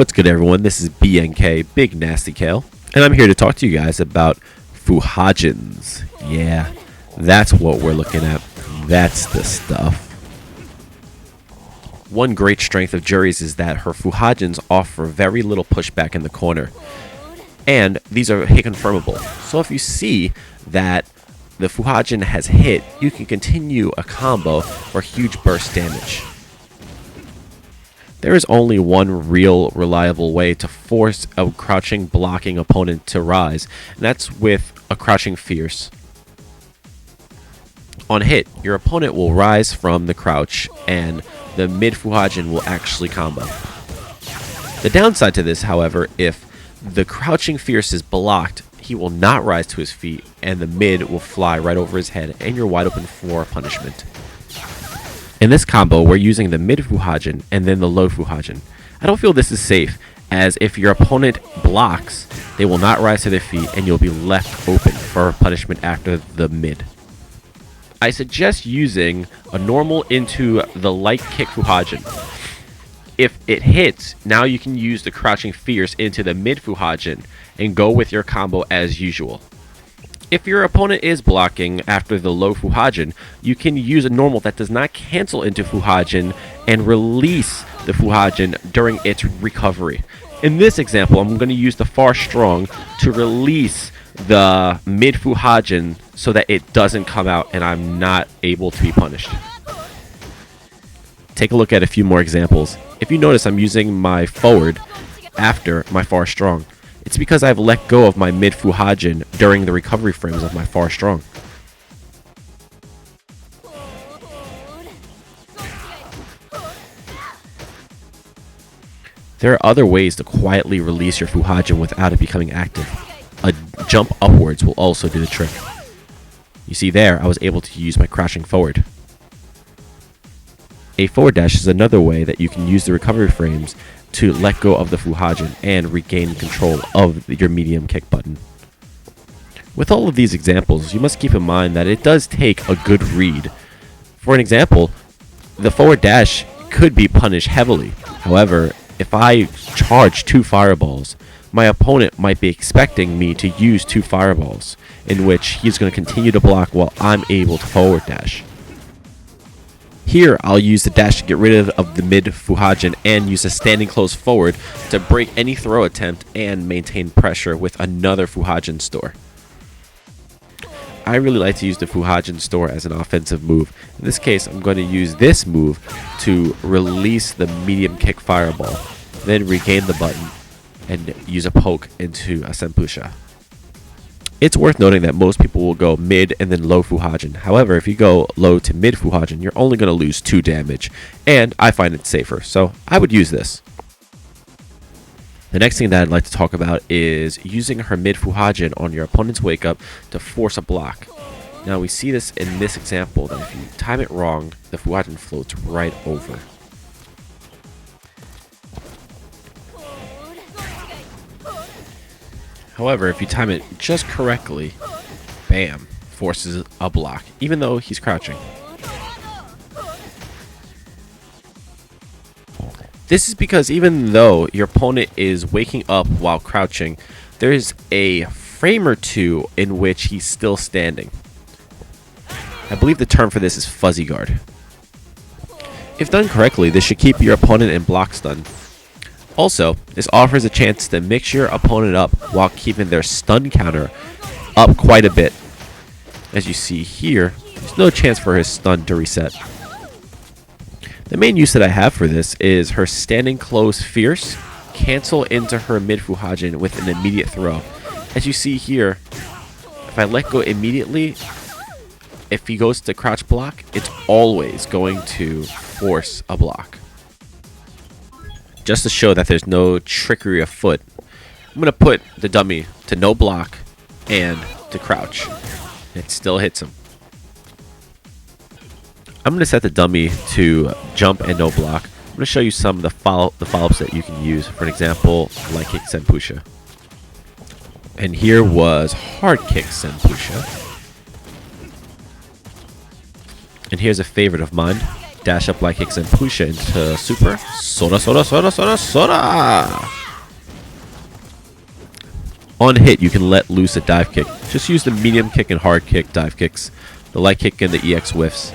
What's good, everyone? This is BNK, Big Nasty Kale, and I'm here to talk to you guys about fuhajins. Yeah, that's what we're looking at. That's the stuff. One great strength of Juri's is that her fuhajins offer very little pushback in the corner, and these are hit confirmable. So if you see that the fuhajin has hit, you can continue a combo for huge burst damage. There is only one real reliable way to force a crouching blocking opponent to rise, and that's with a crouching fierce. On hit, your opponent will rise from the crouch and the mid fuhajin will actually combo. The downside to this, however, if the crouching fierce is blocked, he will not rise to his feet and the mid will fly right over his head and you're wide open for punishment. In this combo, we're using the mid fuhajin and then the low fuhajin. I don't feel this is safe, as if your opponent blocks, they will not rise to their feet and you'll be left open for punishment after the mid. I suggest using a normal into the light kick fuhajin. If it hits, now you can use the crouching fierce into the mid fuhajin and go with your combo as usual. If your opponent is blocking after the low fuhajin, you can use a normal that does not cancel into fuhajin and release the fuhajin during its recovery. In this example, I'm going to use the far strong to release the mid fuhajin so that it doesn't come out and I'm not able to be punished. Take a look at a few more examples. If you notice, I'm using my forward after my far strong. It's because I've let go of my mid fuhajin during the recovery frames of my far strong. There are other ways to quietly release your fuhajin without it becoming active. A jump upwards will also do the trick. You see there, I was able to use my crouching forward. A forward dash is another way that you can use the recovery frames to let go of the fuhajin and regain control of your medium kick button. With all of these examples, you must keep in mind that it does take a good read. For an example, the forward dash could be punished heavily. However, if I charge 2 fireballs, my opponent might be expecting me to use 2 fireballs, in which he's going to continue to block while I'm able to forward dash. Here, I'll use the dash to get rid of the mid fuhajin and use a standing close forward to break any throw attempt and maintain pressure with another fuhajin store. I really like to use the fuhajin store as an offensive move. In this case, I'm going to use this move to release the medium kick fireball, then regain the button and use a poke into a senpusha. It's worth noting that most people will go mid and then low fuhajin. However, if you go low to mid fuhajin, you're only going to lose 2 damage, and I find it safer, so I would use this. The next thing that I'd like to talk about is using her mid fuhajin on your opponent's wake up to force a block. Now we see this in this example, that if you time it wrong, the fuhajin floats right over. However, if you time it just correctly, bam, forces a block, even though he's crouching. This is because even though your opponent is waking up while crouching, there is a frame or two in which he's still standing. I believe the term for this is fuzzy guard. If done correctly, this should keep your opponent in block stun. Also, this offers a chance to mix your opponent up while keeping their stun counter up quite a bit. As you see here, there's no chance for his stun to reset. The main use that I have for this is her standing close fierce cancel into her mid fuhajin with an immediate throw. As you see here, if I let go immediately, if he goes to crouch block, it's always going to force a block. Just to show that there's no trickery afoot, I'm going to put the dummy to no block and to crouch. It still hits him. I'm going to set the dummy to jump and no block. I'm going to show you some of the follow-ups that you can use. For an example, light kick senpusha. And here was hard kick senpusha. And here's a favorite of mine, dash up like Hicks and push it into super. Soda, soda, soda, soda, soda! On hit, you can let loose a dive kick. Just use the medium kick and hard kick dive kicks, the light kick and the EX whiffs.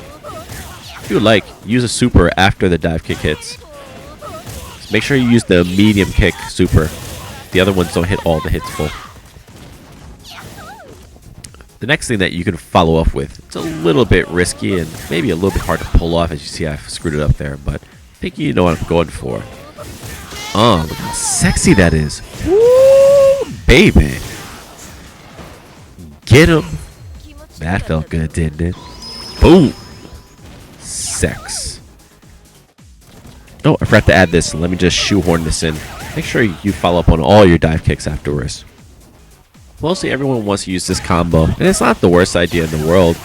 If you would like, use a super after the dive kick hits. Just make sure you use the medium kick super. The other ones don't hit all the hits full. The next thing that you can follow up with, it's a little bit risky and maybe a little bit hard to pull off. As you see, I've screwed it up there, but I think you know what I'm going for. Oh, look how sexy that is. Woo, baby. Get him. That felt good, didn't it? Boom. Sex. Oh, I forgot to add this. Let me just shoehorn this in. Make sure you follow up on all your dive kicks afterwards. Mostly everyone wants to use this combo, and it's not the worst idea in the world.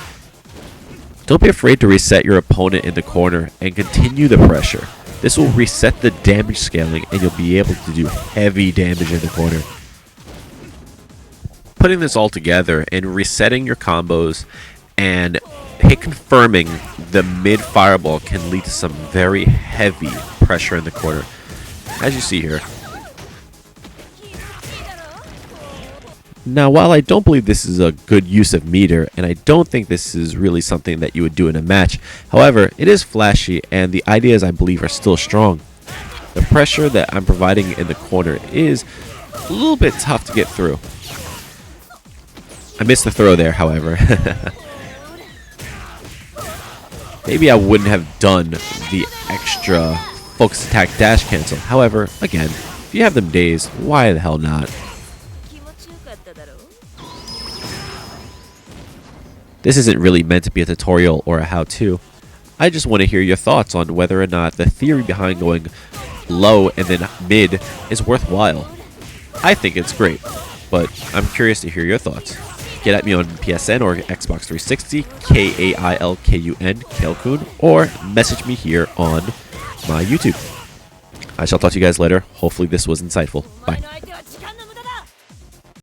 Don't be afraid to reset your opponent in the corner and continue the pressure. This will reset the damage scaling, and you'll be able to do heavy damage in the corner. Putting this all together and resetting your combos and hit confirming the mid fireball can lead to some very heavy pressure in the corner, as you see here. Now, while I don't believe this is a good use of meter, and I don't think this is really something that you would do in a match, however, it is flashy, and the ideas I believe are still strong. The pressure that I'm providing in the corner is a little bit tough to get through. I missed the throw there, however. Maybe I wouldn't have done the extra focus attack dash cancel. However, again, if you have them dazed, why the hell not? This isn't really meant to be a tutorial or a how-to. I just want to hear your thoughts on whether or not the theory behind going low and then mid is worthwhile. I think it's great, but I'm curious to hear your thoughts. Get at me on PSN or Xbox 360, KAILKUN, Kailkun, or message me here on my YouTube. I shall talk to you guys later. Hopefully this was insightful. Bye.